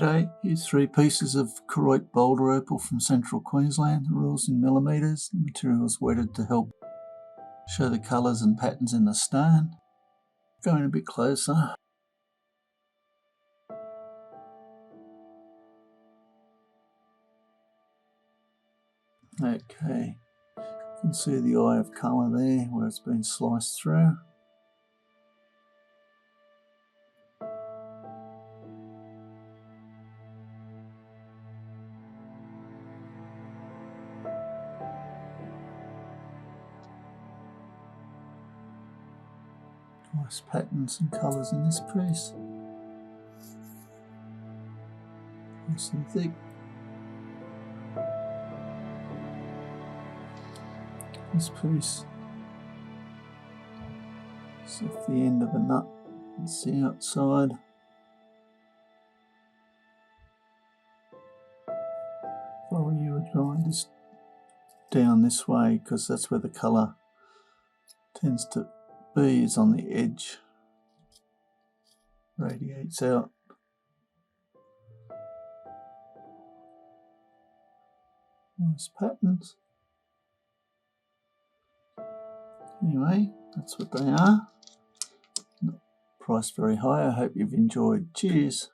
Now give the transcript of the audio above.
G'day, here's 3 pieces of Koroit Boulder Opal from central Queensland. The rules in millimetres. The material is wetted to help show the colours and patterns in the stone. Going a bit closer. Okay, you can see the eye of colour there where it's been sliced through. Nice patterns and colours in this piece. Nice and thick. This piece is off the end of a nut. It's the outside. If I were you, I'd grind this down this way because that's where the colour tends to be, is on the edge. Radiates out. Nice patterns. Anyway, that's what they are. Not priced very high. I hope you've enjoyed. Cheers.